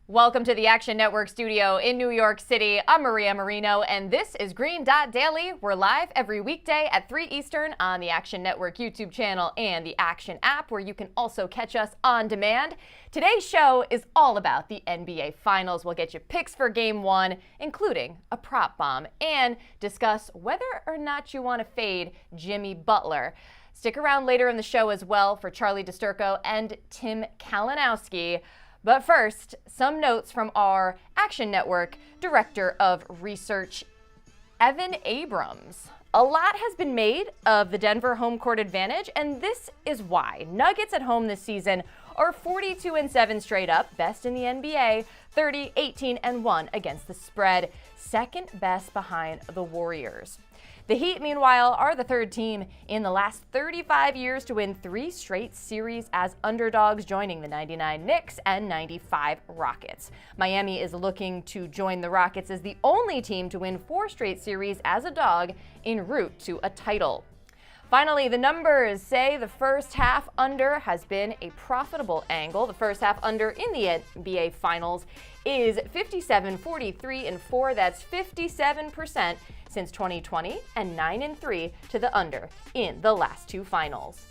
Welcome to the Action Network studio in New York City. I'm Maria Marino, and this is Green Dot Daily. We're live every weekday at 3 Eastern on the Action Network YouTube channel and the Action app, where you can also catch us on demand. Today's show is all about the NBA Finals. We'll get you picks for Game 1, including a prop bomb, and discuss whether or not you want to fade Jimmy Butler. Stick around later in the show as well for Charlie DiSturco and Tim Kalinowski. But first, some notes from our Action Network Director of Research, Evan Abrams. A lot has been made of the Denver home court advantage, and this is why. Nuggets at home this season are 42-7 straight up, best in the NBA, 30-18-1 against the spread, second best behind the Warriors. The Heat, meanwhile, are the third team in the last 35 years to win 3 straight series as underdogs, joining the 99 Knicks and 95 Rockets. Miami is looking to join the Rockets as the only team to win 4 straight series as a dog en route to a title. Finally, the numbers say the first half under has been a profitable angle. The first half under in the NBA Finals is 57-43-4. That's 57% since 2020 and 9-3 to the under in the last 2 finals.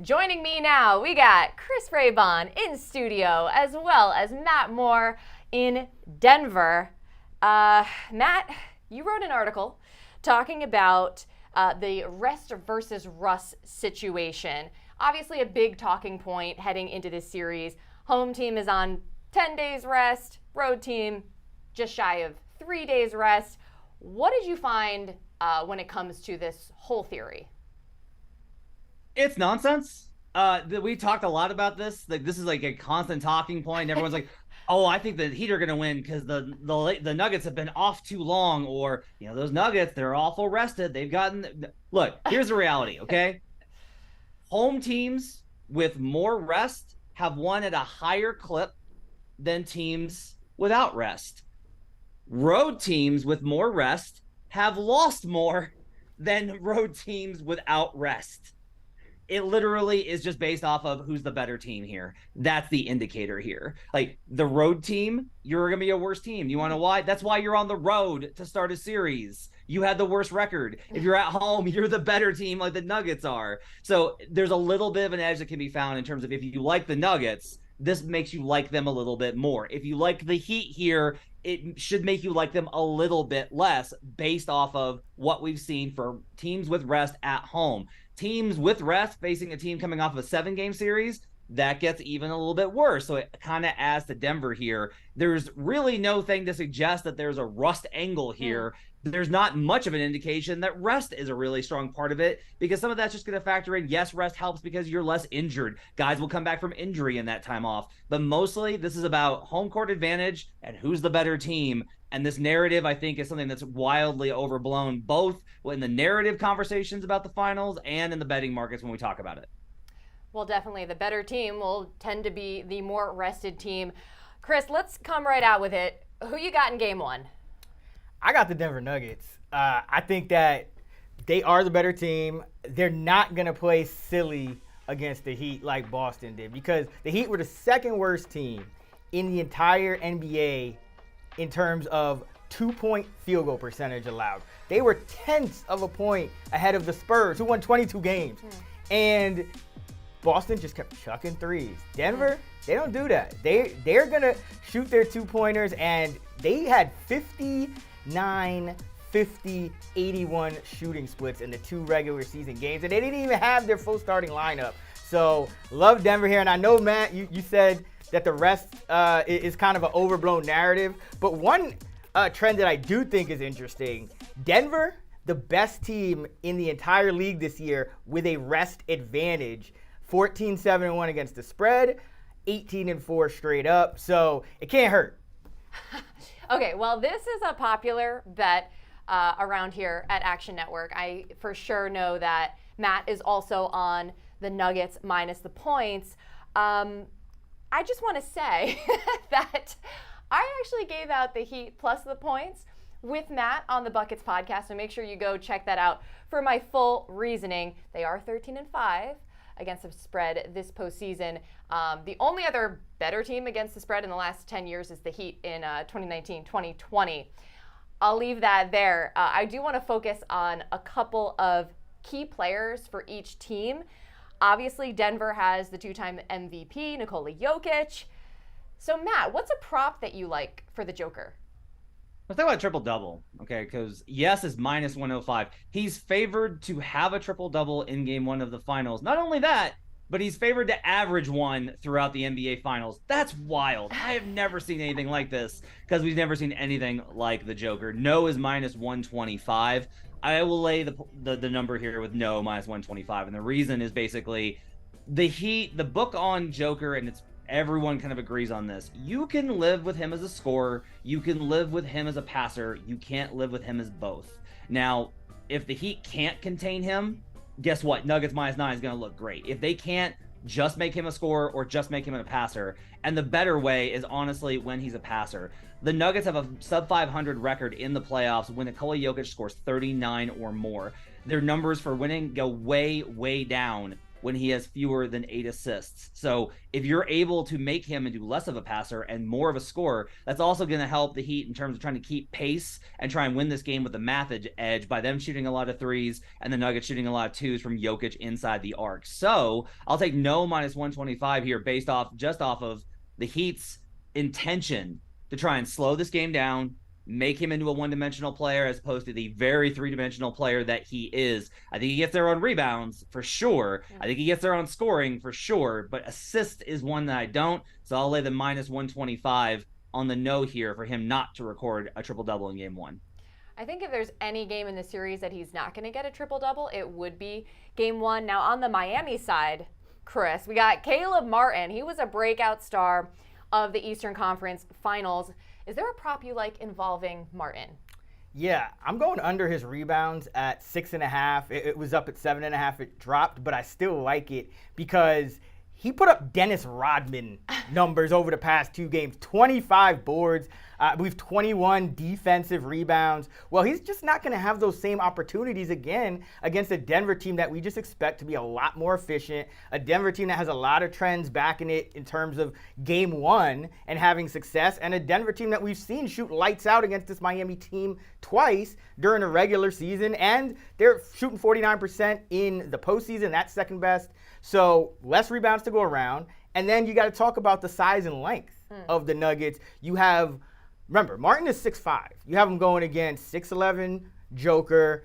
Joining me now, we got Chris Raybon in studio, as well as Matt Moore in Denver. Matt, you wrote an article talking about the rest versus rust situation. Obviously a big talking point heading into this series. Home team is on 10 days rest, road team just shy of 3 days rest. What did you find when it comes to this whole theory? It's nonsense. We talked a lot about this. Like, this is like a constant talking point. Everyone's like, "Oh, I think the Heat are going to win because the Nuggets have been off too long," or those Nuggets, they're awful rested. They've gotten. Look, here's the reality. Okay, home teams with more rest have won at a higher clip than teams without rest. Road teams with more rest have lost more than road teams without rest. It literally is just based off of who's the better team here. That's the indicator here. Like, the road team, you're going to be a worse team. You want to know why? That's why you're on the road to start a series. You had the worst record. If you're at home, you're the better team, like the Nuggets are. So there's a little bit of an edge that can be found in terms of, if you like the Nuggets, this makes you like them a little bit more. If you like the Heat here, it should make you like them a little bit less, based off of what we've seen for teams with rest at home. Teams with rest facing a team coming off of a 7-game series, that gets even a little bit worse. So it kind of adds to Denver here. There's really no thing to suggest that there's a rust angle here. There's not much of an indication that rest is a really strong part of it, because some of that's just going to factor in. Yes, rest helps because you're less injured. Guys will come back from injury in that time off. But mostly this is about home court advantage and who's the better team. And this narrative, I think, is something that's wildly overblown, both in the narrative conversations about the finals and in the betting markets when we talk about it. Well, definitely the better team will tend to be the more rested team. Chris, let's come right out with it. Who you got in Game 1? I got the Denver Nuggets. I think that they are the better team. They're not going to play silly against the Heat like Boston did, because the Heat were the second worst team in the entire NBA in terms of 2-point field goal percentage allowed. They were tenths of a point ahead of the Spurs, who won 22 games. And Boston just kept chucking threes. Denver, they don't do that. They're going to shoot their 2-pointers, and they had 59, 50, 81 shooting splits in the 2 regular season games, and they didn't even have their full starting lineup. So love Denver here, and I know, Matt, you said that the rest is kind of an overblown narrative, but one trend that I do think is interesting, Denver, the best team in the entire league this year with a rest advantage, 14-7-1 against the spread, 18-4 straight up, so it can't hurt. Okay, well, this is a popular bet around here at Action Network. I for sure know that Matt is also on the Nuggets minus the points. I just want to say that I actually gave out the Heat plus the points with Matt on the Buckets podcast, so make sure you go check that out for my full reasoning. They are 13-5 against the spread this postseason. The only other better team against the spread in the last 10 years is the Heat in 2019-2020. I'll leave that there. I do want to focus on a couple of key players for each team. Obviously, Denver has the two-time MVP, Nikola Jokic. So, Matt, what's a prop that you like for the Joker? Let's talk about triple-double, okay? Because yes is minus 105. He's favored to have a triple-double in Game 1 of the Finals. Not only that, but he's favored to average one throughout the NBA Finals. That's wild. I have never seen anything like this because we've never seen anything like the Joker. No is minus 125. I will lay the number here with no minus 125. And the reason is basically the Heat, the book on Joker, and everyone kind of agrees on this. You can live with him as a scorer. You can live with him as a passer. You can't live with him as both. Now, if the Heat can't contain him, guess what? Nuggets minus 9 is going to look great. If they can't just make him a scorer or just make him a passer, and the better way is honestly when he's a passer. The Nuggets have a sub 500 record in the playoffs when Nikola Jokic scores 39 or more. Their numbers for winning go way, way down when he has fewer than 8 assists. So if you're able to make him into less of a passer and more of a scorer, that's also going to help the Heat in terms of trying to keep pace and try and win this game with the math edge by them shooting a lot of threes and the Nuggets shooting a lot of twos from Jokic inside the arc. So I'll take no minus 125 here based off of the Heat's intention to try and slow this game down, make him into a one-dimensional player as opposed to the very three-dimensional player that he is. I think he gets there on rebounds for sure. I think he gets there on scoring for sure, but assist is one that I don't. So I'll lay the minus 125 on the no here for him not to record a triple-double in Game 1. I think if there's any game in the series that he's not going to get a triple-double, it would be Game 1. Now, on the Miami side, Chris, we got Caleb Martin. He was a breakout star of the Eastern Conference Finals. Is there a prop you like involving Martin? Yeah, I'm going under his rebounds at 6.5. It was up at 7.5. It dropped, but I still like it because he put up Dennis Rodman numbers over the past 2 games. 25 boards, I believe 21 defensive rebounds. Well, he's just not going to have those same opportunities again against a Denver team that we just expect to be a lot more efficient, a Denver team that has a lot of trends backing it in terms of Game 1 and having success, and a Denver team that we've seen shoot lights out against this Miami team twice during the regular season, and they're shooting 49% in the postseason. That's second best. So less rebounds to go around. And then you got to talk about the size and length of the Nuggets. You have, remember, Martin is 6'5". You have him going against 6'11" Joker,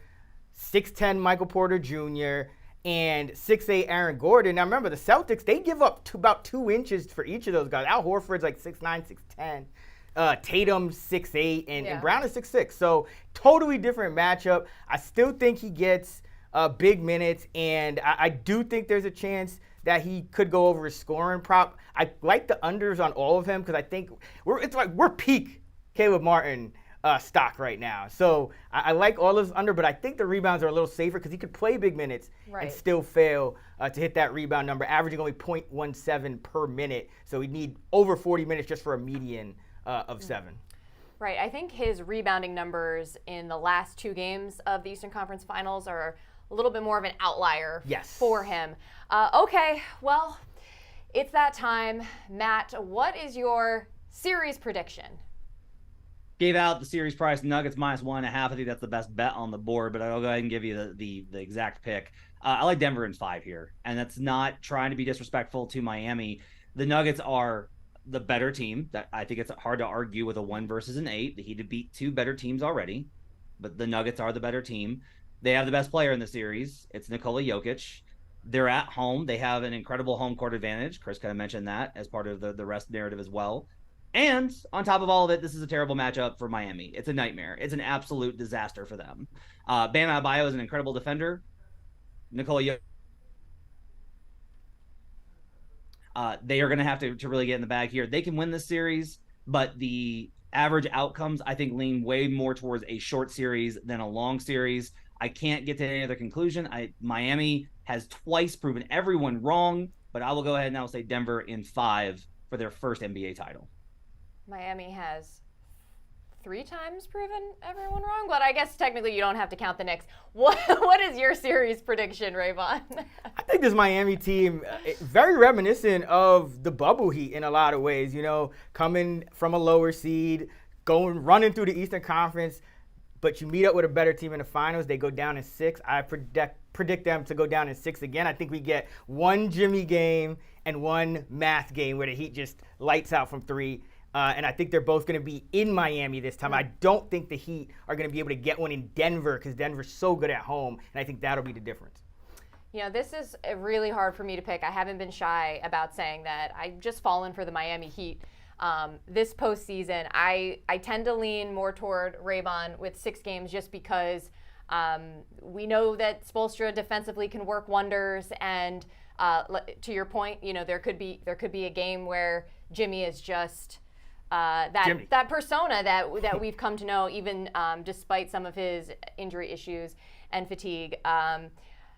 6'10" Michael Porter Jr., and 6'8" Aaron Gordon. Now remember, the Celtics, they give up about 2 inches for each of those guys. Al Horford's like 6'9", 6'10". Tatum 6'8", and Brown is 6'6". So totally different matchup. I still think he gets big minutes, and I do think there's a chance that he could go over his scoring prop. I like the unders on all of him because I think we're peak Caleb Martin stock right now. So I like all of his under, but I think the rebounds are a little safer because he could play big minutes and still fail to hit that rebound number, averaging only 0.17 per minute. So he'd need over 40 minutes just for a median of 7. Right. I think his rebounding numbers in the last 2 games of the Eastern Conference Finals are a little bit more of an outlier for him. Okay, well, it's that time. Matt, what is your series prediction? Gave out the series price, Nuggets minus 1.5. I think that's the best bet on the board, but I'll go ahead and give you the exact pick. I like Denver in 5 here, and that's not trying to be disrespectful to Miami. The Nuggets are the better team. That I think it's hard to argue with a 1 versus an 8. The Heat have beat 2 better teams already, but the Nuggets are the better team. They have the best player in the series. It's Nikola Jokic. They're at home. They have an incredible home court advantage. Chris kind of mentioned that as part of the rest narrative as well. And on top of all of it, this is a terrible matchup for Miami. It's a nightmare. It's an absolute disaster for them. Bam Adebayo is an incredible defender. Nikola Jokic. They are going to have to really get in the bag here. They can win this series, but the average outcomes, I think, lean way more towards a short series than a long series. I can't get to any other conclusion. Miami has twice proven everyone wrong, but I will go ahead and I'll say Denver in 5 for their first NBA title. Miami has 3 times proven everyone wrong, but I guess technically you don't have to count the Knicks. What is your series prediction, Raybon? I think this Miami team very reminiscent of the bubble Heat in a lot of ways. Coming from a lower seed, running through the Eastern Conference, but you meet up with a better team in the finals. They go down in 6. I predict them to go down in 6 again. I think we get one Jimmy game and one math game where the Heat just lights out from 3. And I think they're both going to be in Miami this time. I don't think the Heat are going to be able to get one in Denver because Denver's so good at home, and I think that'll be the difference. This is really hard for me to pick. I haven't been shy about saying that. I've just fallen for the Miami Heat. This postseason, I tend to lean more toward Raybon with 6 games just because we know that Spoelstra defensively can work wonders, and to your point, there could be a game where Jimmy is just that persona that we've come to know, even despite some of his injury issues and fatigue.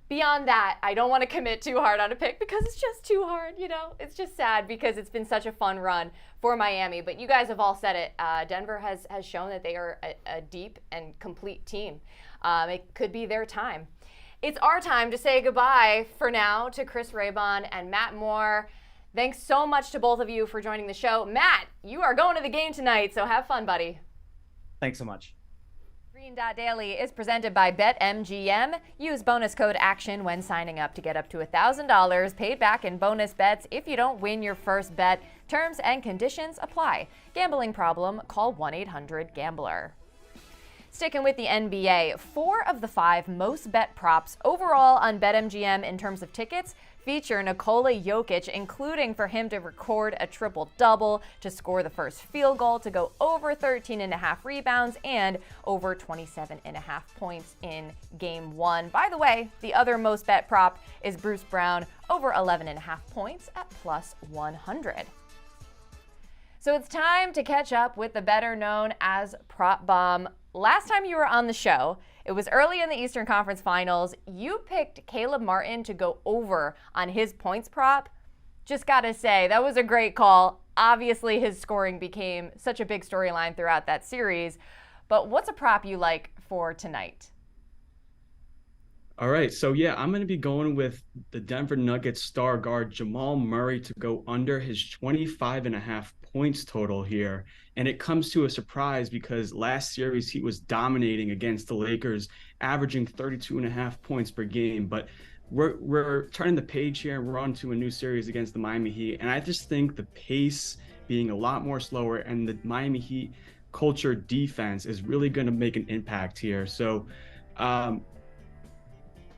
Beyond that, I don't want to commit too hard on a pick because it's just too hard, It's just sad because it's been such a fun run for Miami. But you guys have all said it. Denver has shown that they are a deep and complete team. It could be their time. It's our time to say goodbye for now to Chris Raybon and Matt Moore. Thanks so much to both of you for joining the show. Matt, you are going to the game tonight, so have fun, buddy. Thanks so much. Green Dot Daily is presented by BetMGM. Use bonus code ACTION when signing up to get up to $1,000 paid back in bonus bets if you don't win your first bet. Terms and conditions apply. Gambling problem? Call 1-800-GAMBLER. Sticking with the NBA, 4 of the 5 most bet props overall on BetMGM in terms of tickets feature Nikola Jokic, including for him to record a triple-double, to score the first field goal, to go over 13.5 rebounds, and over 27.5 points in Game 1. By the way, the other most bet prop is Bruce Brown, over 11.5 points at plus 100. So it's time to catch up with the better known as Prop Bomb. Last time you were on the show, it was early in the Eastern Conference Finals. You picked Caleb Martin to go over on his points prop. Just gotta say, that was a great call. Obviously, his scoring became such a big storyline throughout that series. But what's a prop you like for tonight? All right, so I'm going to be going with the Denver Nuggets star guard Jamal Murray to go under his 25.5 points total here. And it comes to a surprise because last series he was dominating against the Lakers, averaging 32.5 points per game. But we're turning the page here and we're on to a new series against the Miami Heat. And I just think the pace being a lot more slower and the Miami Heat culture defense is really going to make an impact here. So,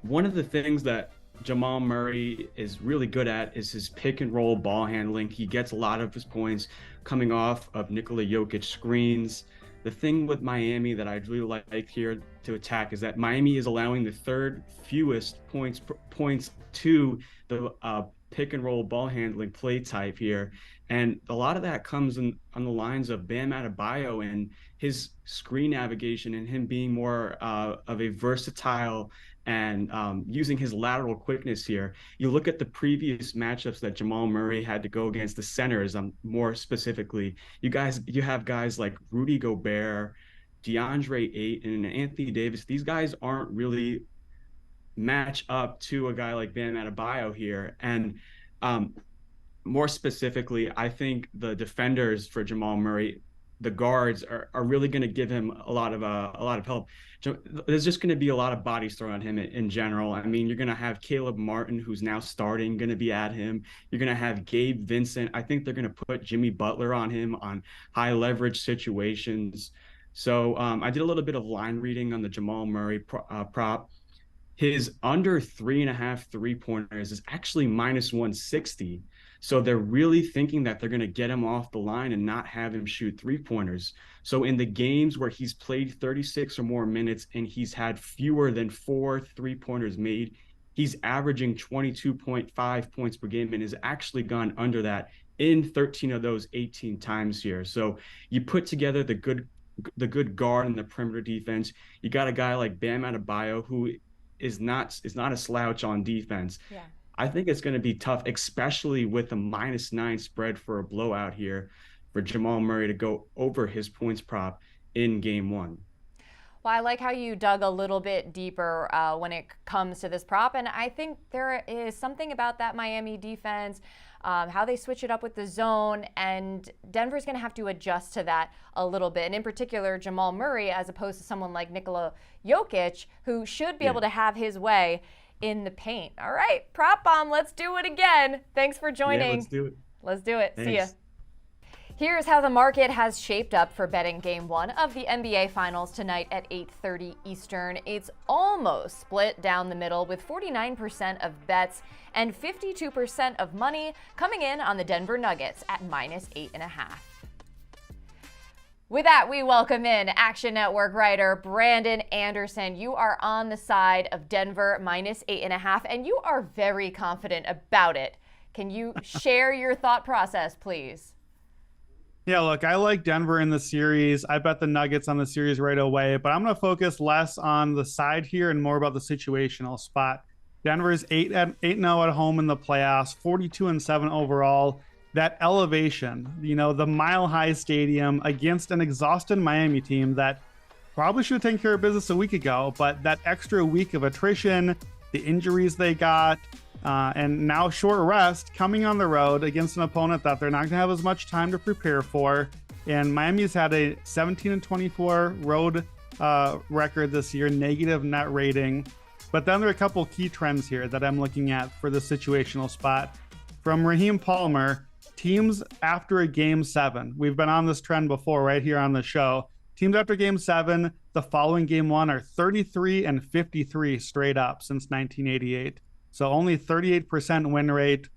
one of the things that Jamal Murray is really good at is his pick and roll ball handling. He gets a lot of his points coming off of Nikola Jokic screens. The thing with Miami that I really like here to attack is that Miami is allowing the 3rd fewest points to the pick and roll ball handling play type here. And a lot of that comes on the lines of Bam Adebayo and his screen navigation and him being more of a versatile and using his lateral quickness here. You look at the previous matchups that Jamal Murray had to go against the centers, more specifically. You have guys like Rudy Gobert, DeAndre Ayton, and Anthony Davis. These guys aren't really match up to a guy like Bam Adebayo here. And more specifically, I think the defenders for Jamal Murray, the guards, are really going to give him a lot of help. There's just going to be a lot of bodies thrown at him in general. I mean, you're going to have Caleb Martin, who's now starting, going to be at him. You're going to have Gabe Vincent. I think they're going to put Jimmy Butler on him on high leverage situations. So I did a little bit of line reading on the Jamal Murray prop. His under 3.5 3-pointers is actually minus 160. So they're really thinking that they're going to get him off the line and not have him shoot 3-pointers. So in the games where he's played 36 or more minutes and he's had fewer than 4 3-pointers made, he's averaging 22.5 points per game and has actually gone under that in 13 of those 18 times here. So you put together the good guard and the perimeter defense. You got a guy like Bam Adebayo who is not a slouch on defense. Yeah. I think it's going to be tough, especially with a -9 spread for a blowout here for Jamal Murray to go over his points prop in game one. Well, I like how you dug a little bit deeper when it comes to this prop, and I think there is something about that Miami defense, how they switch it up with the zone, and Denver's going to have to adjust to that a little bit. And in particular, Jamal Murray, as opposed to someone like Nikola Jokic, who should be able to have his way in the paint. All right, Prop Bomb, let's do it again. Thanks for joining. Yeah, let's do it. Let's do it. Thanks. See ya. Here's how the market has shaped up for betting game one of the NBA Finals tonight at 8:30 Eastern. It's almost split down the middle, with 49% of bets and 52% of money coming in on the Denver Nuggets at -8.5. With that, we welcome in Action Network writer Brandon Anderson. You are on the side of Denver -8.5, and you are very confident about it. Can you share your thought process, please? Yeah, look, I like Denver in the series. I bet the Nuggets on the series right away, but I'm going to focus less on the side here and more about the situational spot. Denver's 8-0 at home in the playoffs, 42-7 overall. That elevation, the Mile High Stadium against an exhausted Miami team that probably should have taken care of business a week ago, but that extra week of attrition, the injuries they got, and now short rest coming on the road against an opponent that they're not going to have as much time to prepare for. And Miami's had a 17-24 road record this year, negative net rating. But then there are a couple key trends here that I'm looking at for the situational spot. From Raheem Palmer, teams after a game 7. We've been on this trend before right here on the show. Teams after game 7, the following game 1 are 33-53 straight up since 1988. So only 38% win rate,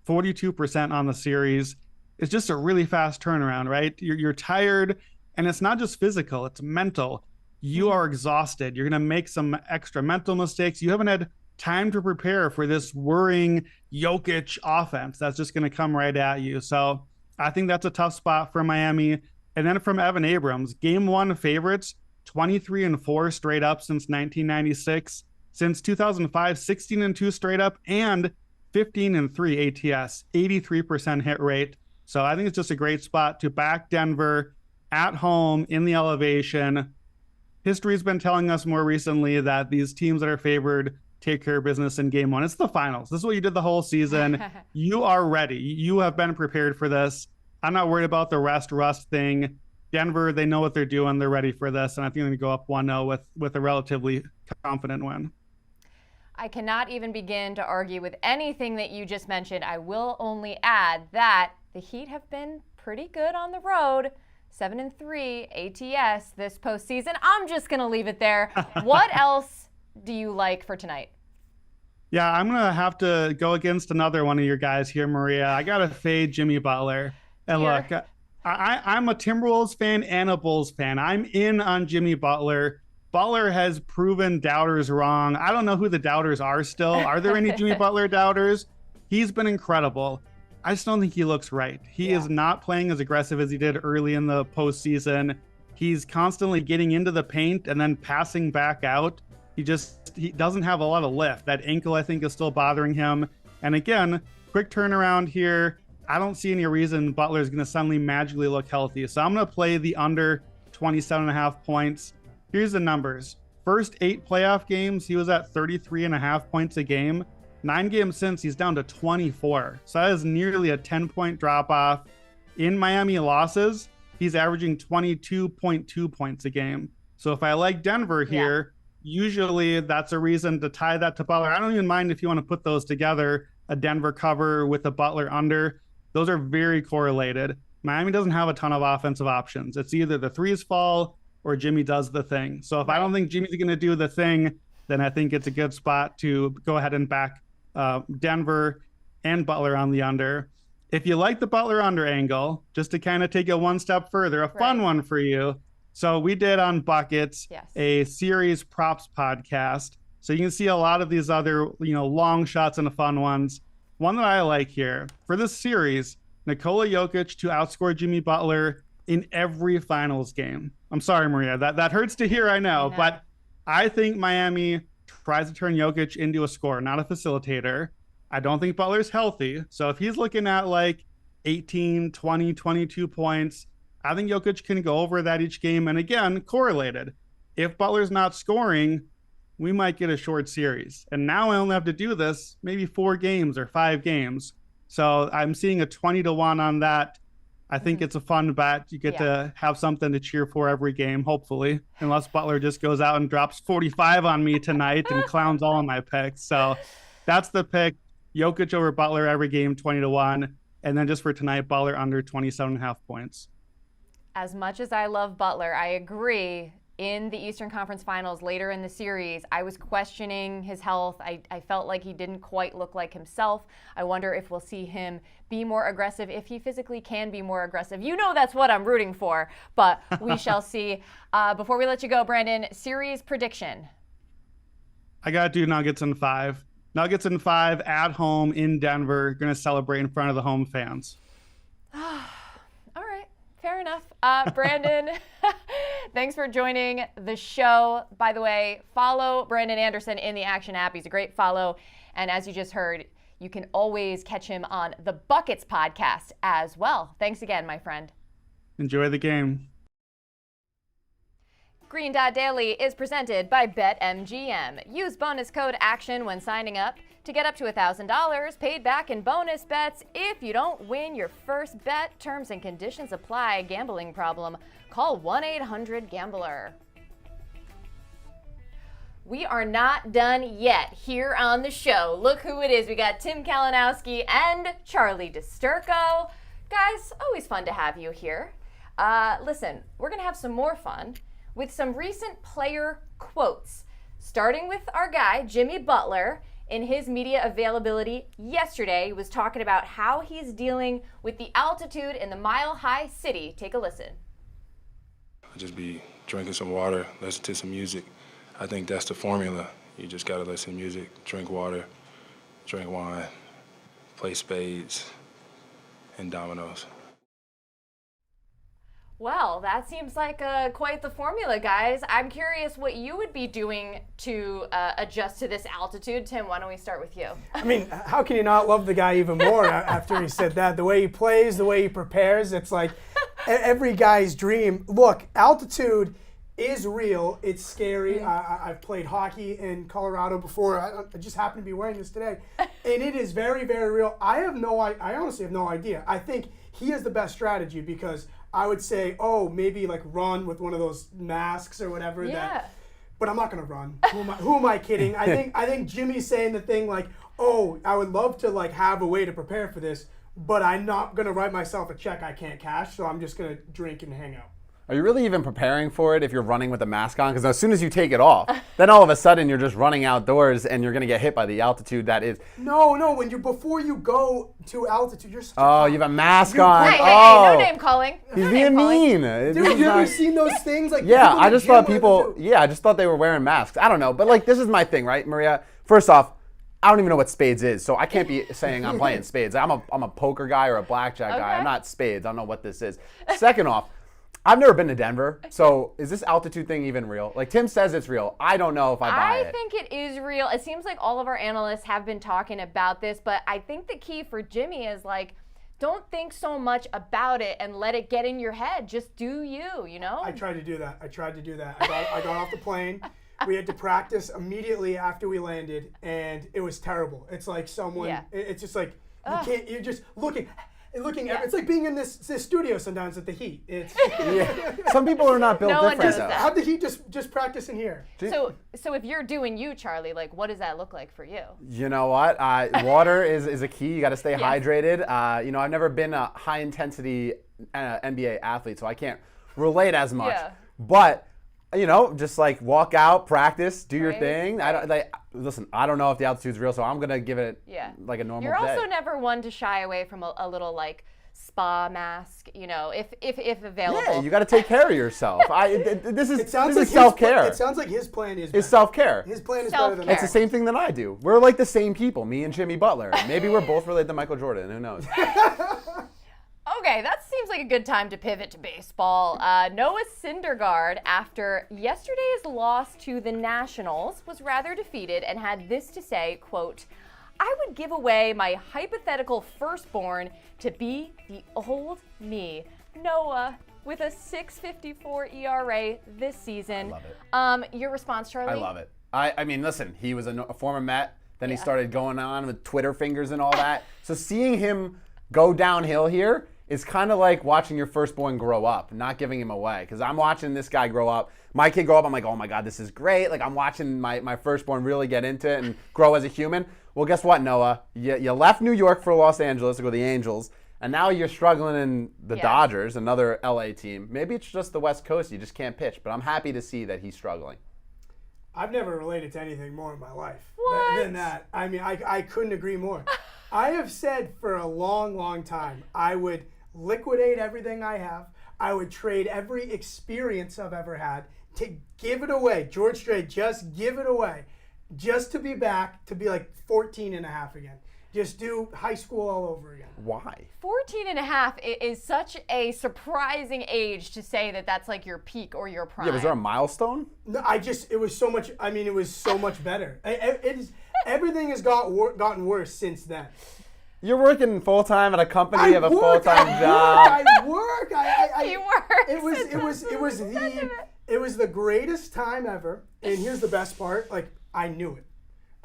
42% on the series. It's just a really fast turnaround, right? You're tired, and it's not just physical, it's mental. You are exhausted. You're going to make some extra mental mistakes. You haven't had time to prepare for this worrying Jokic offense that's just going to come right at you. So I think that's a tough spot for Miami. And then from Evan Abrams, game 1 favorites, 23-4 straight up since 1996. Since 2005, 16-2 straight up and 15-3 ATS, 83% hit rate. So I think it's just a great spot to back Denver at home in the elevation. History's been telling us more recently that these teams that are favored take care of business in game 1. It's the finals. This is what you did the whole season. You are ready. You have been prepared for this. I'm not worried about the rust thing. Denver, they know what they're doing. They're ready for this. And I think they're going to go up 1-0 with a relatively confident win. I cannot even begin to argue with anything that you just mentioned. I will only add that the Heat have been pretty good on the road. 7-3 ATS this postseason. I'm just going to leave it there. What else do you like for tonight? Yeah, I'm going to have to go against another one of your guys here, Maria. I got to fade Jimmy Butler. And look, I'm a Timberwolves fan and a Bulls fan. I'm in on Jimmy Butler. Butler has proven doubters wrong. I don't know who the doubters are still. Are there any Jimmy Butler doubters? He's been incredible. I just don't think he looks right. He is not playing as aggressive as he did early in the postseason. He's constantly getting into the paint and then passing back out. He doesn't have a lot of lift. That ankle, I think, is still bothering him. And again, quick turnaround here. I don't see any reason Butler is going to suddenly magically look healthy. So I'm going to play the under 27.5 points. Here's the numbers. First 8 playoff games, he was at 33.5 points a game. 9 games since, he's down to 24. So that is nearly a 10-point drop-off. In Miami losses, he's averaging 22.2 points a game. So if I like Denver here, usually that's a reason to tie that to Butler. I don't even mind if you want to put those together, a Denver cover with a Butler under. Those are very correlated. Miami doesn't have a ton of offensive options. It's either the threes fall or Jimmy does the thing. So if I don't think Jimmy's going to do the thing, then I think it's a good spot to go ahead and back Denver and Butler on the under. If you like the Butler under angle, just to kind of take it one step further, a fun one for you. So we did on Buckets a series props podcast. So you can see a lot of these other, long shots and the fun ones. One that I like here for this series, Nikola Jokic to outscore Jimmy Butler in every finals game. I'm sorry, Maria, that hurts to hear, I know, but I think Miami tries to turn Jokic into a scorer, not a facilitator. I don't think Butler's healthy. So if he's looking at like 18, 20, 22 points, I think Jokic can go over that each game. And again, correlated. If Butler's not scoring, we might get a short series. And now I only have to do this maybe 4 games or 5 games. So I'm seeing a 20-1 on that. I think it's a fun bet. You get to have something to cheer for every game, hopefully, unless Butler just goes out and drops 45 on me tonight and clowns all of my picks. So that's the pick. Jokic over Butler every game, 20-1. And then just for tonight, Butler under 27.5 points. As much as I love Butler, I agree. In the Eastern Conference Finals later in the series, I was questioning his health. I felt like he didn't quite look like himself. I wonder if we'll see him be more aggressive, if he physically can be more aggressive. You know that's what I'm rooting for, but we shall see. Before we let you go, Brandon, series prediction. I got to do Nuggets in 5. Nuggets in 5 at home in Denver. Going to celebrate in front of the home fans. All right, fair enough. Brandon, thanks for joining the show. By the way, follow Brandon Anderson in the Action app. He's a great follow. And as you just heard, you can always catch him on the Buckets podcast as well. Thanks again, my friend. Enjoy the game. Green Dot Daily is presented by BetMGM. Use bonus code ACTION when signing up to get up to $1,000 paid back in bonus bets if you don't win your first bet. Terms and conditions apply. Gambling problem? Call 1-800-GAMBLER. We are not done yet here on the show. Look who it is. We got Tim Kalinowski and Charlie DiSturco. Guys, always fun to have you here. Listen, we're going to have some more fun with some recent player quotes, starting with our guy, Jimmy Butler. In his media availability yesterday, he was talking about how he's dealing with the altitude in the Mile High City. Take a listen. I'll just be drinking some water, listen to some music. I think that's the formula. You just gotta listen to music, drink water, drink wine, play spades, and dominoes. Well, that seems like quite the formula, guys. I'm curious what you would be doing to adjust to this altitude. Tim, why don't we start with you? I mean, how can you not love the guy even more after he said that? The way he plays, the way he prepares, it's like every guy's dream. Look, altitude is real. It's scary. I've played hockey in Colorado before. I just happen to be wearing this today. And it is very, very real. I honestly have no idea. I think he has the best strategy because I would say, maybe like run with one of those masks or whatever. Yeah. But I'm not gonna run. Who am I kidding? I think Jimmy's saying the thing like, I would love to like have a way to prepare for this, but I'm not gonna write myself a check I can't cash, so I'm just gonna drink and hang out. Are you really even preparing for it if you're running with a mask on? Because as soon as you take it off, then all of a sudden you're just running outdoors and you're going to get hit by the altitude that is. No, before you go to altitude, you're such you have a mask on. Hey, no name calling. He's No being name calling. mean. Dude, you ever seen those things? Like Yeah, people I in the just gym thought with I just thought they were wearing masks. I don't know. But like, this is my thing, right, Maria? First off, I don't even know what spades is, so I can't be saying I'm playing spades. I'm a poker guy or a blackjack guy. Okay. I'm not spades. I don't know what this is. Second off, I've never been to Denver, so is this altitude thing even real? Like Tim says it's real. I don't know if I buy it. I think it is real. It seems like all of our analysts have been talking about this, but I think the key for Jimmy is like, don't think so much about it and let it get in your head. Just do you, you know? I tried to do that. I got off the plane. We had to practice immediately after we landed, and it was terrible. It's like it's just like, you're just looking. It's like being in this studio sometimes at the Heat. It's Some people are not built No one different does though. that. have the Heat just practice in here. So if you're doing you, Charlie, like what does that look like for you? You know what? Water is a key. You got to stay hydrated. I've never been a high intensity NBA athlete, so I can't relate as much. Yeah. But just like walk out, practice, do your Right. thing. Listen, I don't know if the altitude's real, so I'm gonna give it like a normal You're day. Also never one to shy away from a little like spa mask, if available. Yeah, you got to take care of yourself. This is Like self-care. It sounds like his plan is. It's self-care. His plan is better than Self-care. It's the same thing that I do. We're like the same people, me and Jimmy Butler. Maybe we're both related to Michael Jordan. Who knows? Okay, that seems like a good time to pivot to baseball. Noah Syndergaard, after yesterday's loss to the Nationals, was rather defeated and had this to say, quote, "I would give away my hypothetical firstborn to be the old me." Noah, with a 6.54 ERA this season. I love it. Your response, Charlie? I love it. I mean, listen, he was a former Met. Then he started going on with Twitter fingers and all that. So seeing him go downhill here is kind of like watching your firstborn grow up, not giving him away. Because I'm watching this guy grow up. My kid grow up, I'm like, oh my God, this is great. Like, I'm watching my firstborn really get into it and grow as a human. Well, guess what, Noah? You left New York for Los Angeles to go to the Angels, and now you're struggling in the Dodgers, another LA team. Maybe it's just the West Coast. You just can't pitch. But I'm happy to see that he's struggling. I've never related to anything more in my life What? than that. I mean, I couldn't agree more. I have said for a long, long time, I would liquidate everything I have. I would trade every experience I've ever had to give it away. George Strait, just give it away. Just to be back, to be like 14 and a half again. Just do high school all over again. Why? 14 and a half is such a surprising age to say that that's like your peak or your prime. Yeah, was there a milestone? No, it was so much, I mean, it was so much better. Everything has gotten worse since then. You're working full-time at a company, you have a full-time job. I work. He works. It was the greatest time ever. And here's the best part. Like, I knew it.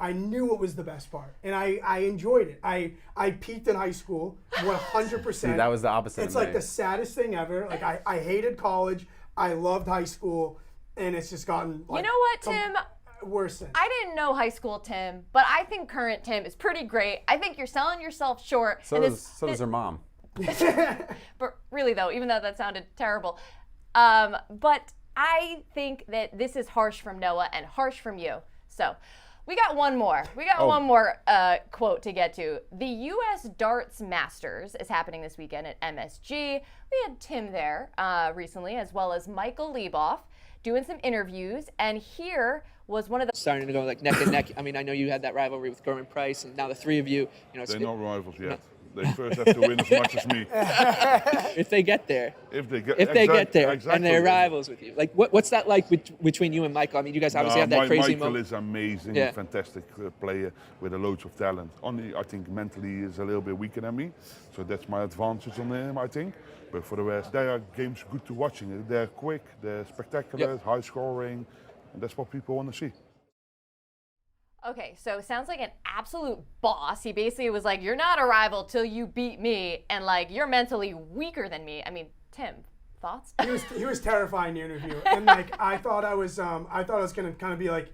I knew it was the best part. And I enjoyed it. I peaked in high school 100%. See, that was the opposite It's of like me. the saddest thing ever. Like, I hated college. I loved high school. And it's just gotten like, you know what, Tim? Worse since. I didn't know high school Tim, but I think current Tim is pretty great. I think you're selling yourself short. So does her mom. But really, though, even though that sounded terrible. But I think that this is harsh from Noah and harsh from you. So we got one more. One more quote to get to. The U.S. Darts Masters is happening this weekend at MSG. We had Tim there recently, as well as Michael Leboff, doing some interviews. And here was one of the... Starting to go like neck and neck. I mean, I know you had that rivalry with Gorman Price, and now the three of you, it's They're good. not rivals yet. They first have to win as much as me. If they get there. If they get there, exactly. and they're rivals with you. Like, what's that like between you and Michael? I mean, you guys obviously have that crazy Michael moment. is amazing, fantastic player with a loads of talent. Only, I think, mentally is a little bit weaker than me. So that's my advantage on him, I think. But for the rest, they are games good to watching. They're quick, they're spectacular, high scoring, and that's what people want to see. Okay, so sounds like an absolute boss. He basically was like, you're not a rival till you beat me, and like, you're mentally weaker than me. I mean, Tim, thoughts? He was terrifying in the interview. And like, I thought I was gonna kind of be like,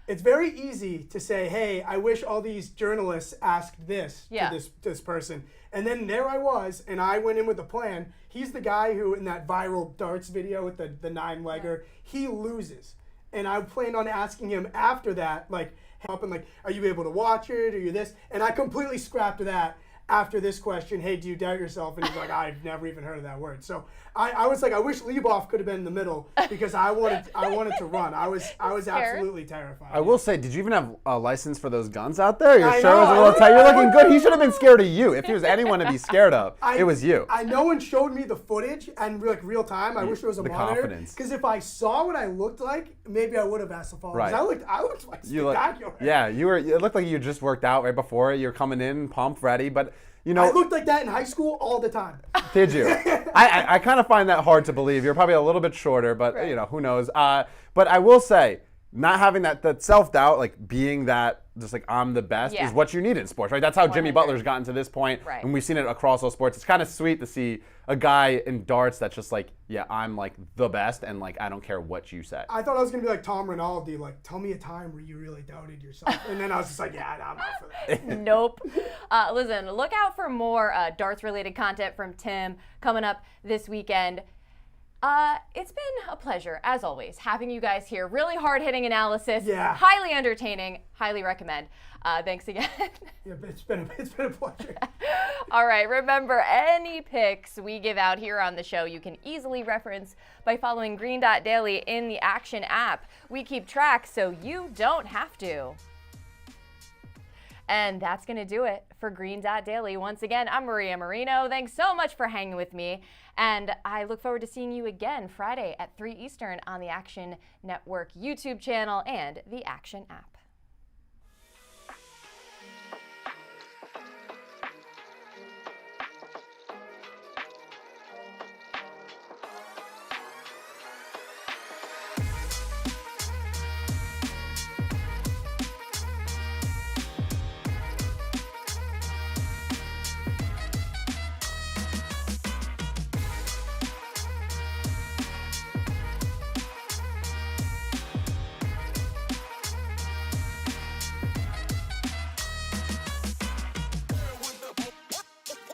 it's very easy to say, hey, I wish all these journalists asked this to this person. And then there I was, and I went in with a plan. He's the guy who, in that viral darts video with the 9-legger, he loses. And I planned on asking him after that, like, up and like, are you able to watch it? Are you this? And I completely scrapped that after this question. Hey, do you doubt yourself? And he's like, I've never even heard of that word. So I was like, I wish Leboff could have been in the middle because I wanted to run. I was absolutely terrified. I will say, did you even have a license for those guns out there? Your I shirt was a know. little tight. You're looking good. He should have been scared of you. If there was anyone to be scared of, it was you. No one showed me the footage and like real time. I wish there was a monitor. Confidence. Because if I saw what I looked like, maybe I would have asked the follow. Right. I looked like spectacular. Yeah, it looked like you just worked out right before it. You're coming in, pumped, ready. But you know, I looked like that in high school all the time. Did you? I kind of find that hard to believe. You're probably a little bit shorter, but Right. you know, who knows? But I will say, not having that self-doubt, like being that just like I'm the best, Yeah. is what you need in sports, right? That's how Jimmy 100. Butler's gotten to this point, Right. and we've seen it across all sports. It's kind of sweet to see a guy in darts that's just like, yeah, I'm like the best, and like I don't care what you say. I thought I was gonna be like Tom Rinaldi, like tell me a time where you really doubted yourself, and then I was just like, yeah, I'm out for that. Nope. Listen, look out for more darts-related content from Tim coming up this weekend. It's been a pleasure, as always, having you guys here. Really hard-hitting analysis. Yeah. Highly entertaining. Highly recommend. Thanks again. Yeah, but it's been a pleasure. All right, remember, any picks we give out here on the show, you can easily reference by following Green Dot Daily in the Action app. We keep track so you don't have to. And that's going to do it for Green Dot Daily. Once again, I'm Maria Marino. Thanks so much for hanging with me. And I look forward to seeing you again Friday at 3 Eastern on the Action Network YouTube channel and the Action app.